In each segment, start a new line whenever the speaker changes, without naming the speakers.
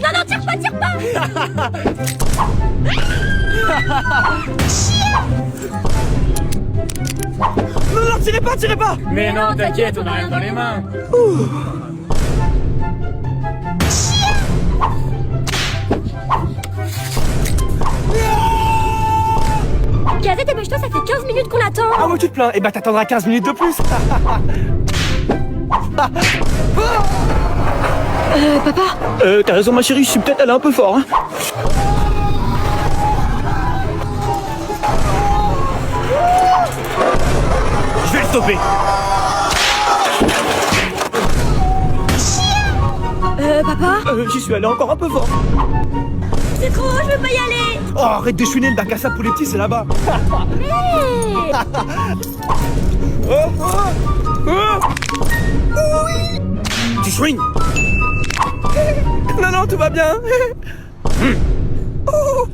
Non, non, tire pas, tire pas.
Non, non, tirez pas, tirez pas.
Mais non, t'inquiète, on a rien dans les mains.
Kazé, dépêche-toi, ça fait 15 minutes qu'on attend.
Ah ouais, tu te plains. Eh bah t'attendras 15 minutes de plus.
Papa.
T'as raison ma chérie, je suis peut-être allé un peu fort, hein. Je vais le stopper.
Papa.
J'y suis allé encore un peu fort.
C'est trop, je veux pas y aller.
Oh, arrête de chouiner, le bac à sable pour les petits, c'est là-bas.
Hey.
Tu chouines. Non, non, tout va bien.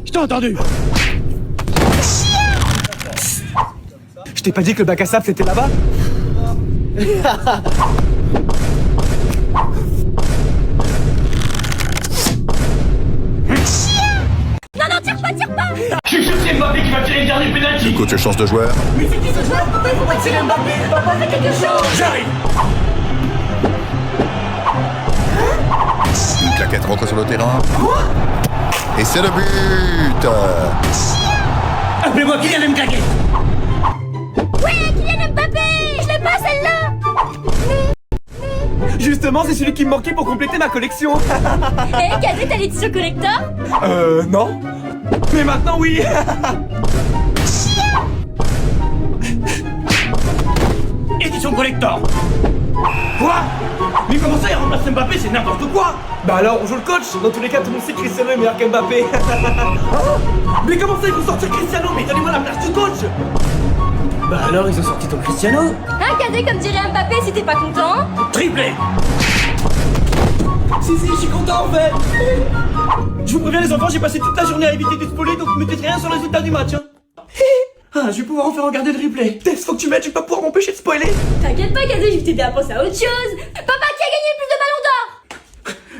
Je t'ai entendu. Je t'ai pas dit que le bac à sable c'était là-bas?
Non, non, tire pas, tire pas.
Je suis sûr que c'est Mbappé qui va tirer le dernier pénalty.
Du coup, tu changes de joueur.
Mais c'est qui ce joueur? Papa, il faut pas tirer Mbappé. Papa, fais quelque chose.
J'arrive.
Une claquette rentre sur le terrain. Et c'est le but.
Appelez-moi Kylian Mbappé.
Ouais, Kylian Mbappé. Je l'ai pas celle-là.
Justement, c'est celui qui me manquait pour compléter ma collection.
Hé, Kazé, t'as l'édition collector?
Non. Mais maintenant, oui.
Édition collector. Quoi? Mais comment ça, il remplace Mbappé, c'est n'importe quoi.
Bah alors, on joue le coach. Dans tous les cas, tout le monde sait que Cristiano est meilleur qu'Mbappé. Mais comment ça, ils vont sortir Cristiano? Mais donnez-moi la place du coach.
Bah alors, ils ont sorti ton Cristiano.
Hein, Kazé, comme dirait Mbappé, si t'es pas content?
Triplé.
Si, je suis content en fait. Je vous préviens les enfants, j'ai passé toute la journée à éviter de spoiler, donc ne me dites rien sur le résultat du match, hein. Ah, je vais pouvoir enfin regarder le replay. Tess, faut que tu m'aides, je vais pas pouvoir m'empêcher de spoiler.
T'inquiète pas, Kazé, je vais t'aider à penser à autre chose. Papa, qui a gagné le plus de ballons d'or?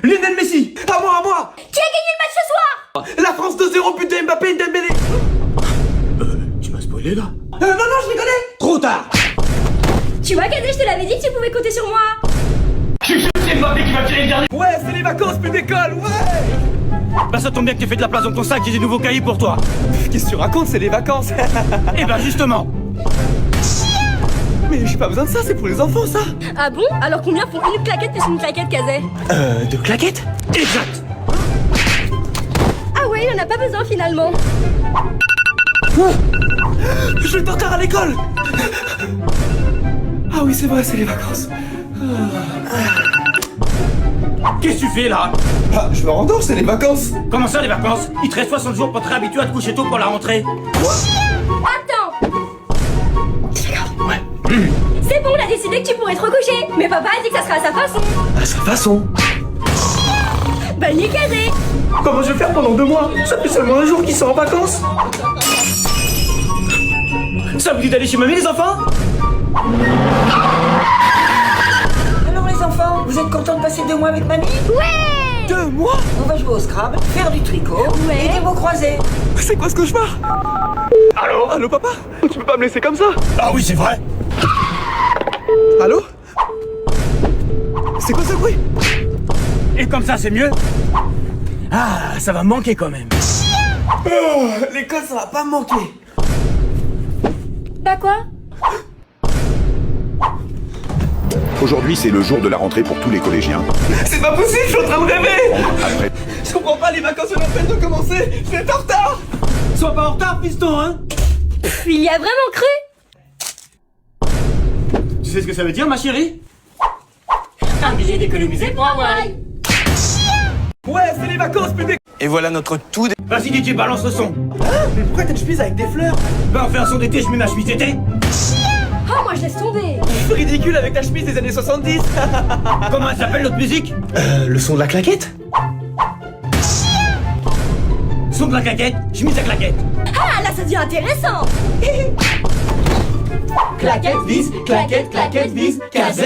Lionel Messi. À moi.
Qui a gagné le match ce soir?
La France 2-0, but de Mbappé et Dembélé.
Tu m'as spoilé là?
Non, je rigolais. Trop tard.
Tu vois, Kazé, je te l'avais dit que tu pouvais compter sur moi.
Je suis sûr que c'est Mbappé qui va tirer le dernier.
Ouais, c'est les vacances, plus d'école, ouais.
Bah ça tombe bien que tu fais de la place dans ton sac, j'ai des nouveaux cahiers pour toi.
Qu'est-ce que tu racontes, c'est les vacances.
Et bah justement.
Mais j'ai pas besoin de ça, c'est pour les enfants, ça.
Ah bon? Alors combien font une claquette plus une claquette, Kazé?
De claquettes.
Exact.
Ah ouais, il en a pas besoin finalement.
Je vais être en retard à l'école. Ah oui, c'est vrai, c'est les vacances.
Qu'est-ce que tu fais là?
Ah, je me rendors, c'est les vacances.
Comment ça les vacances? Il te reste 60 jours pour te réhabituer à te coucher tôt pour la rentrée.
Attends!
Ouais.
C'est bon, on a décidé que tu pourrais te recoucher. Mais papa a dit que ça sera à sa façon.
À sa façon.
Bonne nuit, Kazé.
Comment je vais faire pendant 2 mois? Ça fait seulement un jour qu'ils sont en vacances. Ça vous dit d'aller chez mamie, les enfants?
Alors les enfants, vous êtes contents de passer 2 mois avec mamie?
Ouais!
2 mois?
On va jouer au Scrabble, faire du tricot
Ouais.
et des mots croisés.
C'est quoi ce cauchemar? Allô papa? Tu peux pas me laisser comme ça?
Ah oui c'est vrai.
Allô? C'est quoi ce bruit?
Et comme ça c'est mieux. Ah ça va me manquer quand même.
Oh, l'école ça va pas me manquer.
Bah quoi?
Aujourd'hui, c'est le jour de la rentrée pour tous les collégiens.
C'est pas possible, je suis en train de rêver.
Après,
Je comprends pas, les vacances viennent à peine de commencer. Je vais être en retard.
Sois pas en retard piston hein.
Il y a vraiment cru?
Tu sais ce que ça veut dire ma chérie? Un billet d'économiser pour Hawaï.
Ouais, c'est les vacances, putain.
Et voilà notre tout
Vas-y DJ balance le son.
Mais pourquoi t'as une chemise avec des fleurs?
Bah on fait un son d'été, je mets ma chemise d'été.
Oh, moi je laisse tomber.
Ridicule avec ta chemise des années 70.
Comment elle s'appelle notre musique?
Le son de la claquette?
Son de la claquette, chemise à claquette.
Ah, là ça devient intéressant.
Claquette, vise, casé,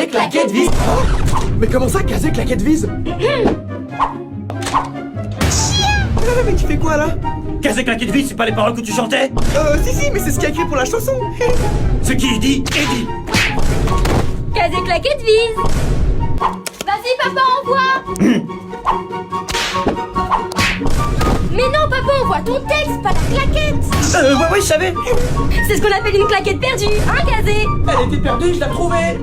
claquette, vise. Mais comment ça, casé, claquette, vise? fais quoi là?
Casé claqué de vie, c'est pas les paroles que tu chantais?
Si, mais c'est ce qu'il y a écrit pour la chanson.
Ce qui est dit, est dit.
Casé claqué de vise. Vas-y, papa, envoie. Mais non, papa, envoie ton texte, pas la claquette.
Ouais, je savais.
C'est ce qu'on appelle une claquette perdue, hein, Casé?
Elle était perdue, je l'ai retrouvée.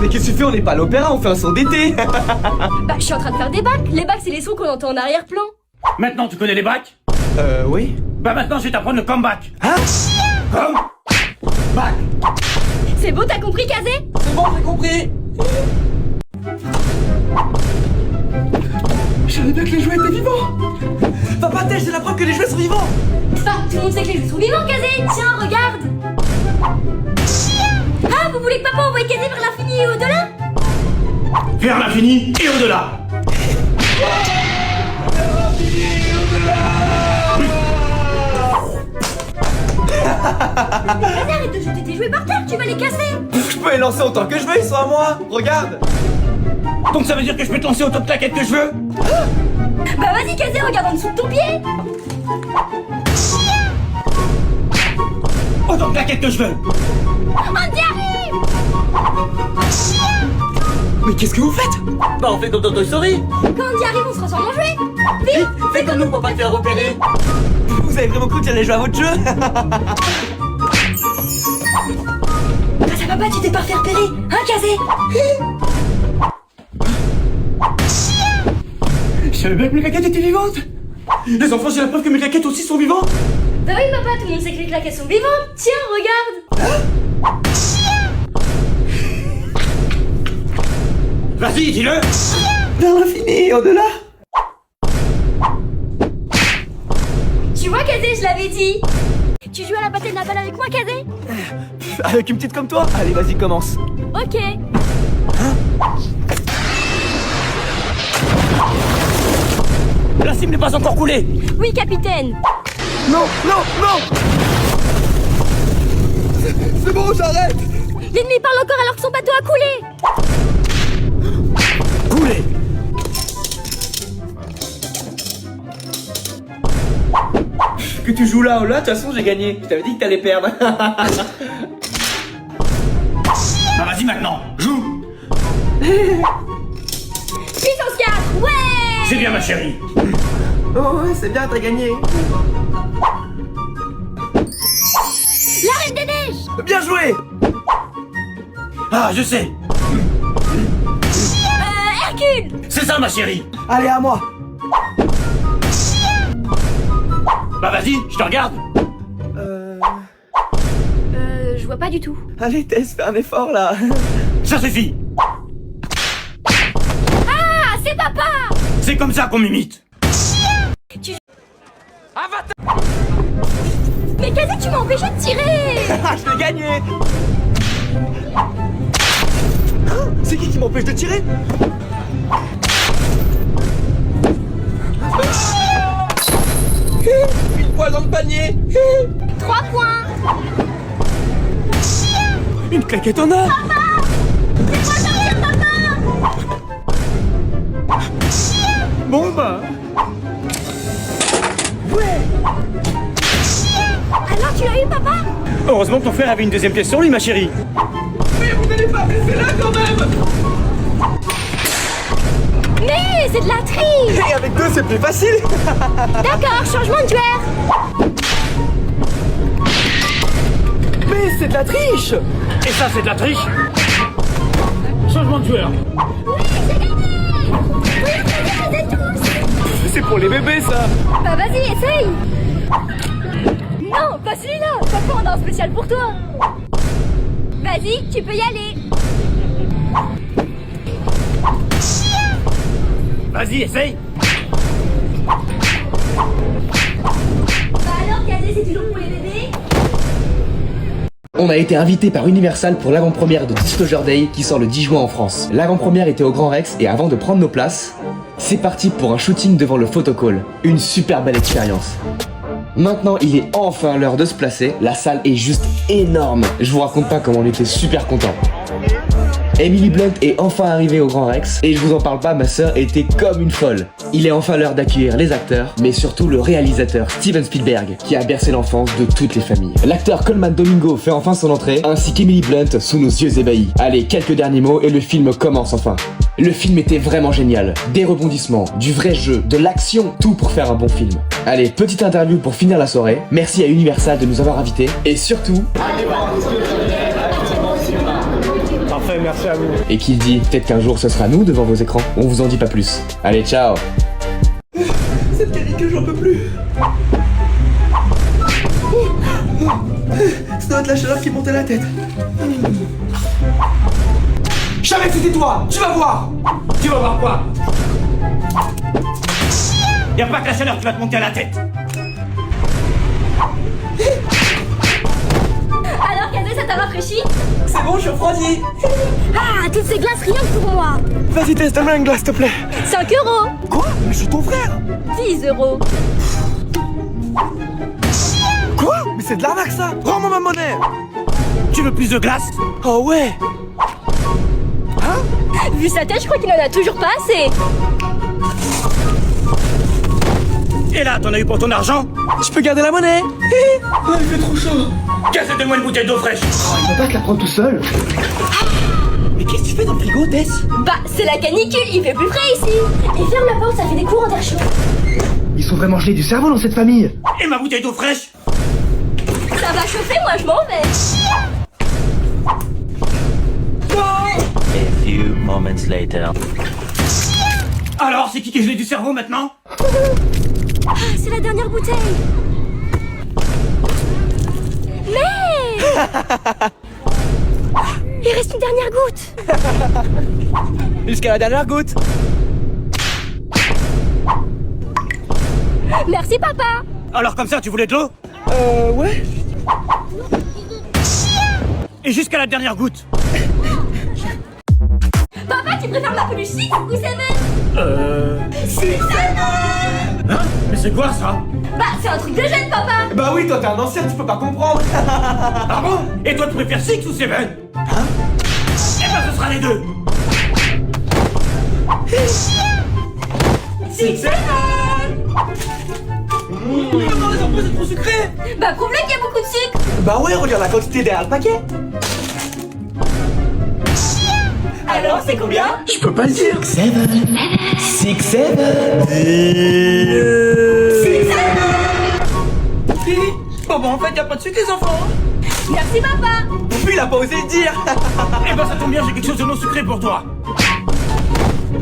Mais qu'est-ce que tu fais? On n'est pas à l'opéra, on fait un son d'été.
Bah, je suis en train de faire des bacs. Les bacs, c'est les sons qu'on entend en arrière-plan.
Maintenant, tu connais les bacs?
Oui.
Bah maintenant, je vais t'apprendre le comeback.
Hein?
Come back.
C'est beau, t'as compris, Casé?
C'est bon, j'ai compris. Je savais bien que les jouets étaient vivants. Papa, c'est la preuve que les jouets sont vivants.
Bah, tout le monde sait que les jouets sont vivants, Casé. Tiens, regarde. Ah, vous voulez que papa envoie Casé vers l'infini et au-delà?
Vers l'infini et au-delà.
Casé, arrête de jeter tes jouets par terre, tu vas les casser.
Je peux les lancer autant que je veux, ils sont à moi. Regarde.
Donc ça veut dire que je peux te lancer autant de claquettes que je veux?
Bah vas-y, Casé, regarde en dessous de ton pied.
Autant de claquettes que je veux.
On y arrive.
Mais qu'est-ce que vous faites? Bah on fait comme dans Toy Story.
Quand on y arrive, on se transforme en jouet.
Vite, fais comme nous pour pas te faire repérer. Vous avez vraiment cru que j'allais jouer à votre jeu?
Grâce à papa, tu t'es pas fait repérer, hein, Casé?
Je savais bien que mes claquettes étaient vivantes. Les enfants, j'ai la preuve que mes claquettes aussi sont vivantes.
Bah oui, papa, tout le monde sait que les claquettes sont vivantes. Tiens, regarde.
Vas-y, dis-le.
Vers l'infini et au-delà.
Tu vois, Casé, je l'avais dit. Tu joues à la bataille de la balle avec moi, Casé?
Avec une petite comme toi? Allez, vas-y, commence.
Ok.
La cime n'est pas encore coulée.
Oui, capitaine.
Non, non, non. C'est bon, j'arrête.
L'ennemi parle encore alors que son bateau a coulé.
Coulée.
Que tu joues là ou là, de toute façon, j'ai gagné. Je t'avais dit que t'allais perdre.
Bah vas-y maintenant, joue.
Puissance 4, ouais.
C'est bien ma chérie.
Oh ouais, c'est bien, t'as gagné.
La Reine des Neiges.
Bien joué.
Ah, je sais.
Hercule.
C'est ça ma chérie.
Allez, à moi.
Bah vas-y, je te regarde.
Je vois pas du tout.
Allez, Tess, fais un effort là.
Ça suffit.
Ah, c'est papa.
C'est comme ça qu'on m'imite.
Mais Casé, tu m'as empêché de tirer.
Je l'ai gagné. C'est qui m'empêche de tirer? Une poêle dans le panier.
3 points.
Une claquette en or.
Laisse-moi sortir, papa.
Bon bah.
Alors tu l'as eu, papa?
Heureusement que ton frère avait une deuxième pièce sur lui ma chérie.
Mais vous n'allez pas me laisser là quand même.
Mais c'est de la triche.
Et avec deux c'est plus facile.
D'accord, changement de joueur.
Mais c'est de la triche.
Et ça c'est de la triche. Changement de joueur.
Oui, j'ai gagné. Regardez tous.
C'est pour les bébés ça.
Bah vas-y, essaye. Non, pas celui-là. Papa, on a un spécial pour toi. Vas-y, tu peux y aller.
Vas-y, essaye.
Bah alors, Casé, c'est toujours pour les bébés?
On a été invité par Universal pour l'avant-première de Disclosure Day qui sort le 10 juin en France. L'avant-première était au Grand Rex et avant de prendre nos places, c'est parti pour un shooting devant le photocall. Une super belle expérience. Maintenant, il est enfin l'heure de se placer. La salle est juste énorme. Je vous raconte pas comment on était super content. Emily Blunt est enfin arrivée au Grand Rex, et je vous en parle pas, ma sœur était comme une folle. Il est enfin l'heure d'accueillir les acteurs, mais surtout le réalisateur Steven Spielberg, qui a bercé l'enfance de toutes les familles. L'acteur Colman Domingo fait enfin son entrée, ainsi qu'Emily Blunt sous nos yeux ébahis. Allez, quelques derniers mots et le film commence enfin. Le film était vraiment génial. Des rebondissements, du vrai jeu, de l'action, tout pour faire un bon film. Allez, petite interview pour finir la soirée. Merci à Universal de nous avoir invités. Et surtout...
Parfait, merci à vous.
Et qui dit, peut-être qu'un jour ce sera nous devant vos écrans. On vous en dit pas plus. Allez, ciao.
Cette canicule, j'en peux plus. Ça doit être la chaleur qui monte à la tête. Je savais que c'était toi. Tu vas voir.
Tu vas voir quoi? Y'a pas que la chaleur qui va te monter à la tête.
Alors, Kazé, ça t'a rafraîchi?
C'est bon, je suis refroidi.
Ah, toutes ces glaces rien que pour moi.
Vas-y, teste-moi une glace, s'il te plaît.
5 euros.
Quoi? Mais je suis ton frère.
10 euros.
Quoi? Mais c'est de l'arnaque, ça. Rends-moi ma monnaie.
Tu veux plus de glace?
Oh ouais.
Vu sa tête, je crois qu'il en a toujours pas assez.
Et là, t'en as eu pour ton argent?
Je peux garder la monnaie. Oh, il fait trop chaud.
Casse-moi une bouteille d'eau fraîche.
Il peut pas te la prendre tout seul.
Mais qu'est-ce que tu fais dans le frigo, Tess?
Bah, c'est la canicule, il fait plus frais ici. Et ferme la porte, ça fait des courants d'air chaud.
Ils sont vraiment gelés du cerveau dans cette famille.
Et ma bouteille d'eau fraîche?
Ça va chauffer, moi je m'en vais.
A few moments later.
Alors, c'est qui est gelé du cerveau maintenant?
Ah, c'est la dernière bouteille. Mais il reste une dernière goutte.
Jusqu'à la dernière goutte.
Merci, papa.
Alors comme ça, tu voulais de l'eau?
Ouais.
Et jusqu'à la dernière goutte?
Papa, tu préfères ma peluche 6 ou 7?
Hein? Mais c'est quoi ça?
Bah, c'est un truc de jeune, papa.
Bah oui, toi t'es un ancien, tu peux pas comprendre.
Ah bon? Et toi, tu préfères 6 ou 7? Hein? Eh ben, ce sera les deux.
6, 7.
Non, les enfants, c'est trop sucré.
Bah, prouve-le qu'il y a beaucoup de sucre.
Bah ouais, regarde la quantité derrière le paquet.
Alors, c'est combien?
Je peux pas le dire. 7. 6, 7. Bon, bah en fait, y a pas de sucre, les enfants.
Merci, papa.
Puis il a pas osé le dire.
Eh ben, ça tombe bien, j'ai quelque chose de non sucré pour toi.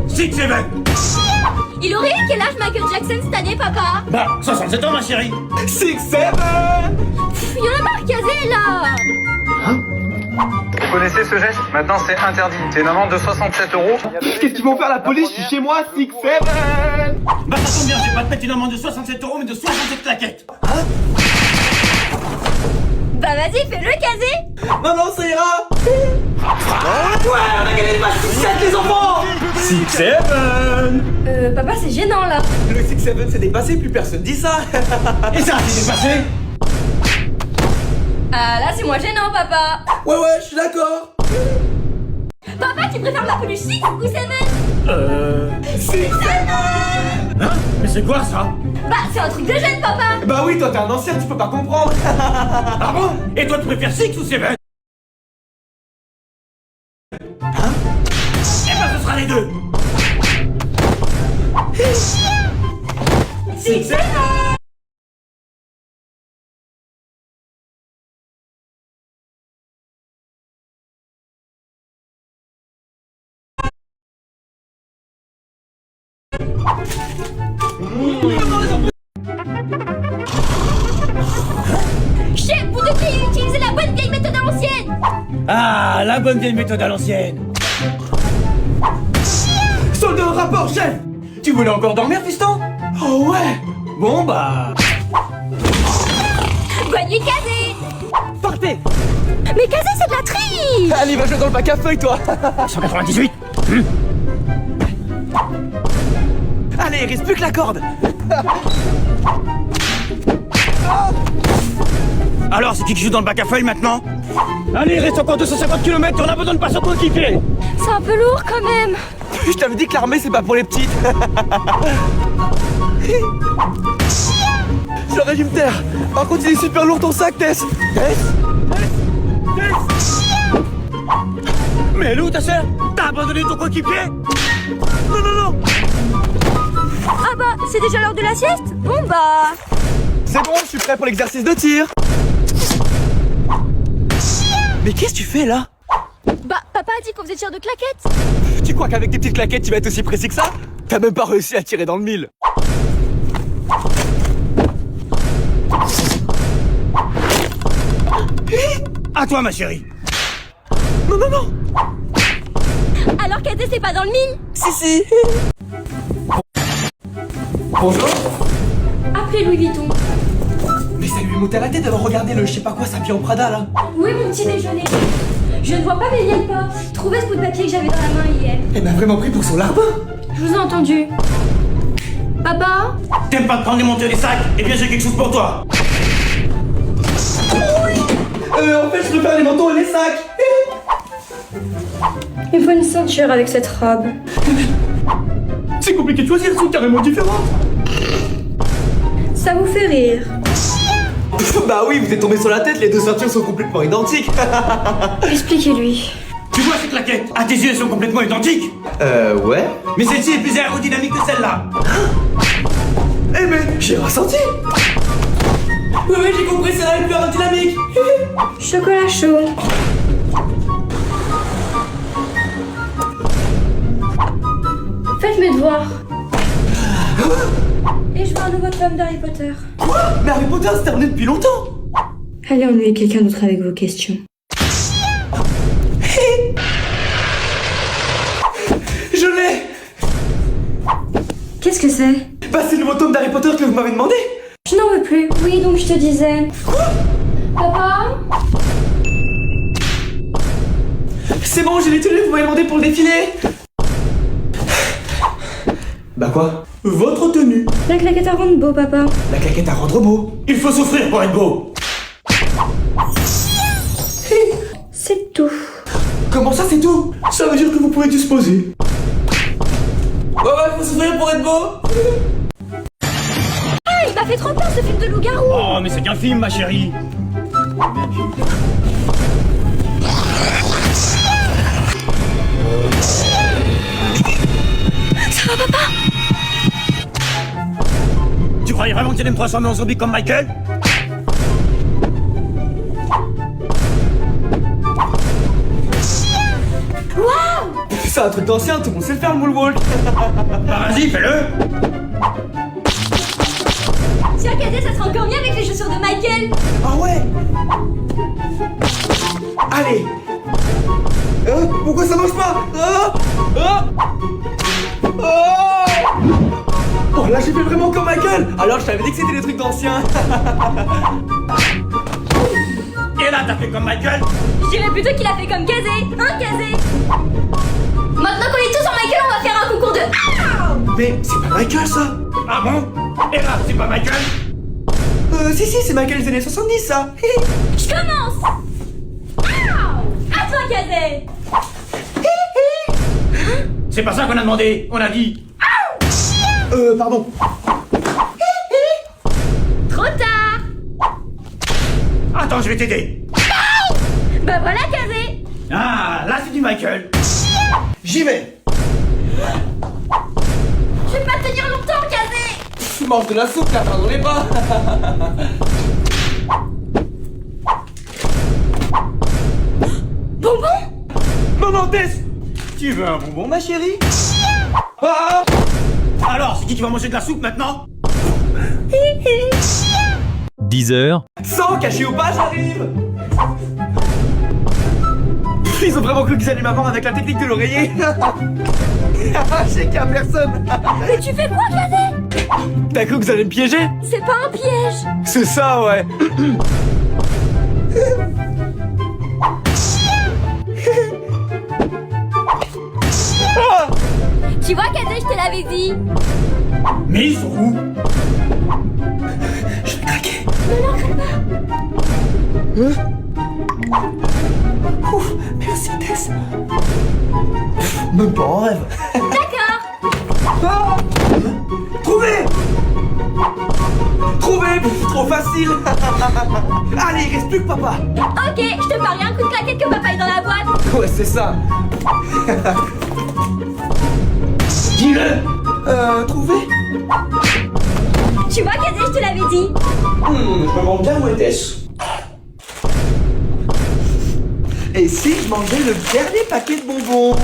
6, 7.
Il aurait eu quel âge Michael Jackson cette année, papa?
Bah, 67 ans, ma chérie.
6, 7.
Il y en a marre, Kazé, là.
Vous connaissez ce geste? Maintenant c'est interdit. C'est une amende de 67 €.
Qu'est-ce qu'ils vont faire la police? Je suis chez moi, 6, 7.
Bah, ça tombe bien, je vais pas te mettre une amende de 67 €, mais de 67 claquettes.
Bah, vas-y, fais-le, Kazé.
Non, non, ça ira. Ouais, on a gagné le match 6, 7, les enfants. 6, 7.
Papa, c'est gênant, là.
Le 6, 7 s'est dépassé, plus personne dit ça.
Et ça, c'est dépassé?
Ah, là, c'est moins gênant, papa.
Ouais, je suis d'accord.
Papa, tu préfères ma peluche 6 ou 7?
6, 7.
Hein? Mais c'est quoi ça?
Bah, c'est un truc de jeune, papa.
Bah oui, toi t'es un ancien, tu peux pas comprendre.
Ah bon? Et toi, tu préfères 6 ou 7? Hein? Eh ben, ce sera les deux.
6, 7. Chef, vous devriez utiliser la bonne vieille méthode à l'ancienne.
Ah, la bonne vieille méthode à l'ancienne.
Soldat au rapport, chef. Tu voulais encore dormir, fiston? Oh ouais. Bon bah...
Bonne nuit, Kazé.
Partez.
Mais Kazé, c'est de la triche.
Allez, va jouer dans le bac à feuilles, toi.
198.
Allez, il reste plus que la corde.
Alors, c'est qui joue dans le bac à feuilles maintenant? Allez, il reste encore 250 km, on a besoin de pas s'auto-équiper.
C'est un peu lourd quand même.
Je t'avais dit que l'armée c'est pas pour les petites. J'aurais dû me taire. Par contre, il est super lourd ton sac, Tess.
Mais elle est où ta sœur? T'as abandonné ton coéquipier?
Non, non, non.
Ah bah, c'est déjà l'heure de la sieste? Bon bah...
C'est bon, je suis prêt pour l'exercice de tir. Mais qu'est-ce que tu fais là?
Bah, papa a dit qu'on faisait tir de claquettes.
Tu crois qu'avec tes petites claquettes, tu vas être aussi précis que ça? T'as même pas réussi à tirer dans le mille.
À toi, ma chérie.
Non, non, non.
Alors Cadet, c'est pas dans le mille?
Si, si. Bonjour.
Appelez Louis Vuitton.
Mais ça lui est monté à la tête d'avoir regardé le je sais pas quoi s'habiller en Prada là.
Où est mon petit déjeuner? Je ne vois pas, mais il y a le pas. Trouvez ce bout de papier que j'avais dans la main hier.
Elle m'a vraiment pris pour son larbin.
Je vous ai entendu. Papa?
T'aimes pas te prendre les montées des sacs? Eh bien, j'ai quelque chose pour toi.
En fait, je préfère les manteaux et les sacs.
Il faut une ceinture avec cette robe.
C'est compliqué de choisir, elles sont carrément différentes.
Ça vous fait rire?
Bah oui, vous êtes tombé sur la tête, les deux ceintures sont complètement identiques.
Expliquez-lui.
Tu vois ces claquettes? À tes yeux, elles sont complètement identiques.
Ouais.
Mais celle-ci est plus aérodynamique que celle-là.
Eh mais, j'ai ressenti. Oui, j'ai compris, c'est là, plus aérodynamique.
Chocolat chaud. Faites mes devoirs. Et je veux un nouveau tome d'Harry Potter.
Quoi? Mais Harry Potter, c'est terminé depuis longtemps.
Allez ennuyer quelqu'un d'autre avec vos questions.
Je l'ai.
Qu'est-ce que c'est?
Bah c'est le nouveau tome d'Harry Potter que vous m'avez demandé.
Je n'en veux plus. Oui, donc je te disais.
Quoi?
Papa?
C'est bon, j'ai les tenues que vous m'avez demandé pour le défilé. Bah quoi? Votre tenue.
La claquette à rendre beau, papa.
La claquette à rendre beau.
Il faut souffrir pour être beau.
C'est tout.
Comment ça c'est tout? Ça veut dire que vous pouvez disposer. Ouais, faut souffrir pour être beau.
Ah, il m'a fait trop peur ce film de loup-garou.
Oh, mais c'est qu'un film, ma chérie.
Ça va, papa?
Tu croyais vraiment que tu allais me transformer en zombie comme Michael?
Waouh!
C'est un truc d'ancien, tout le monde sait le faire le moonwalk.
Bah vas-y, fais-le.
Tiens, Cadet, ça sera encore mieux avec les chaussures de Michael.
Ah ouais. Allez. Pourquoi ça marche pas? Oh là j'ai fait vraiment comme Michael. Alors je t'avais dit que c'était des trucs d'anciens.
Et là, t'as fait comme Michael?
Je dirais plutôt qu'il a fait comme Kazé. Hein, Kazé? Maintenant qu'on est tous en Michael, on va faire un concours de... Ah!
Mais c'est pas Michael ça.
Ah bon? Et là, c'est pas Michael?
Si c'est Michael des années 70 ça.
Je commence. Ah! À toi, Kazé.
C'est pas ça qu'on a demandé. On a dit.
Pardon.
Trop tard.
Attends, je vais t'aider.
Bah voilà, Kazé.
Ah, là, c'est du Michael.
J'y vais.
Je vais pas tenir longtemps, Kazé.
Tu manges de la soupe là, dans les bras.
Bonbon?
Non, non, Tess. Tu veux un bonbon, ma chérie? Ah!
Alors, c'est qui va manger de la soupe maintenant?
10h,
Sans cacher ou pas, j'arrive. Ils ont vraiment cru qu'ils allaient m'avoir avec la technique de l'oreiller. J'ai qu'à personne.
Mais tu fais quoi, Kazé?
T'as cru que vous allez me piéger?
C'est pas un piège.
C'est ça, ouais.
Tu vois, Kazé, je te l'avais dit.
Mais ils sont où?
Je vais craquer.
Non, non, craque pas.
Ouf, merci Tess. Même pas en rêve.
D'accord.
Ah Trouvé. Trouvé. Trop facile. Allez, il reste plus que papa.
Ok, je te parie un coup de claquette que papa est dans la boîte.
Ouais, c'est ça.
Dis-le.
Trouvé.
Tu vois, Kazé, je te l'avais dit.
Je me demande bien où était-ce. Et si je mangeais le dernier paquet de bonbons?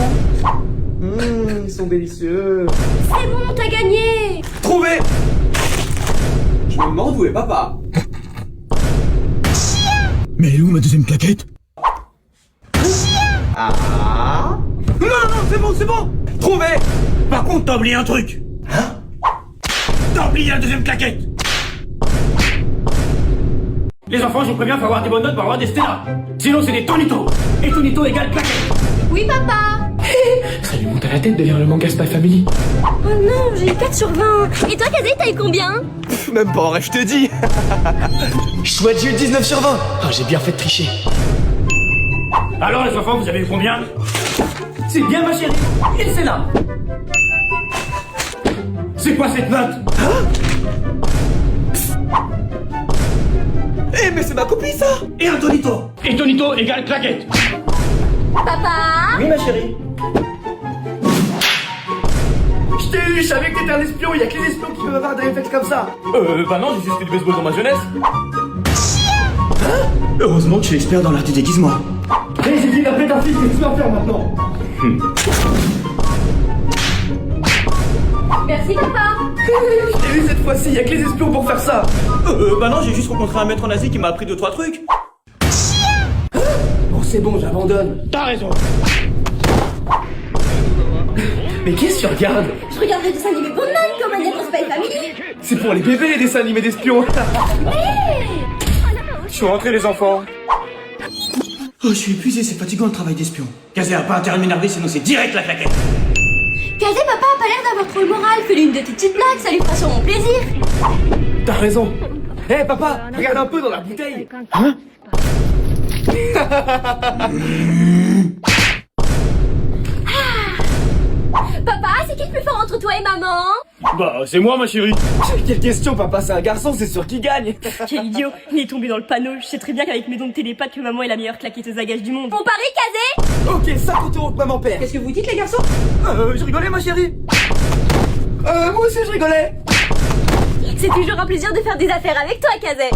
Ils sont délicieux.
C'est bon, t'as gagné.
Trouvé. Je me demande où est papa.
Mais elle est où ma deuxième claquette?
Ah. Non, c'est bon. Trouvé.
Par contre, t'as oublié un truc.
Hein?
T'as oublié la deuxième claquette. Les enfants, je vous préviens, faut avoir des bonnes notes pour avoir des stellas. Sinon, c'est des tonito. Et tonito égale claquette.
Oui, papa.
Ça lui monte à la tête de lire le manga Spy Family.
Oh non, j'ai eu 4 sur 20. Et toi, Kazé, t'as eu combien?
Même pas en rêve, je te dis. Chouette, j'ai eu 19 sur 20.
Ah, j'ai bien fait de tricher.
Alors, les enfants, vous avez eu combien? C'est bien, ma chérie. Et c'est là. C'est quoi cette note?
Eh, mais c'est ma copie, ça.
Et un tonito. Et tonito égale claquette.
Papa.
Oui, ma chérie.
Je t'ai eu, je savais que t'étais un espion. Y'a que les espions qui peuvent avoir des réflexes comme ça. Bah non, j'ai juste fait du baseball dans ma jeunesse.
Heureusement que je suis expert dans l'art du déguisement.
Et j'ai dit la paix d'un fils, qu'est-ce que tu vas faire maintenant?
Merci, papa.
Je t'ai eu cette fois-ci, y'a que les espions pour faire ça.
Bah non, j'ai juste rencontré un maître en Asie qui m'a appris 2-3 trucs.
Bon, c'est bon, j'abandonne. T'as raison. Mais qu'est-ce que tu regardes?
Je regarde le dessin animé Bonman comme un être Spy Family.
C'est pour les bébés, les dessins animés d'espions. Je suis rentré, les enfants.
Oh, je suis épuisé, c'est fatigant le travail d'espion.
Kazé a pas intérêt de m'énerver, sinon c'est direct la claquette.
Kazé, papa a pas l'air d'avoir trop le moral. Fais-lui une de tes petites blagues, ça lui fera sûrement plaisir.
T'as raison. Hé, papa, regarde un peu dans la bouteille. Hein?
Papa, c'est qui le plus fort entre toi et maman?
Bah, c'est moi, ma chérie. Quelle question, papa, c'est un garçon, c'est sûr qu'il gagne.
Quel idiot, il est tombé dans le panneau. Je sais très bien qu'avec mes dons de télépathe que maman est la meilleure claquetteuse à gages du monde.
On parie, Kazé?
Ok, 50 € que maman perd.
Qu'est-ce que vous dites, les garçons?
Je rigolais, ma chérie. Moi aussi, je rigolais.
C'est toujours un plaisir de faire des affaires avec toi, Kazé.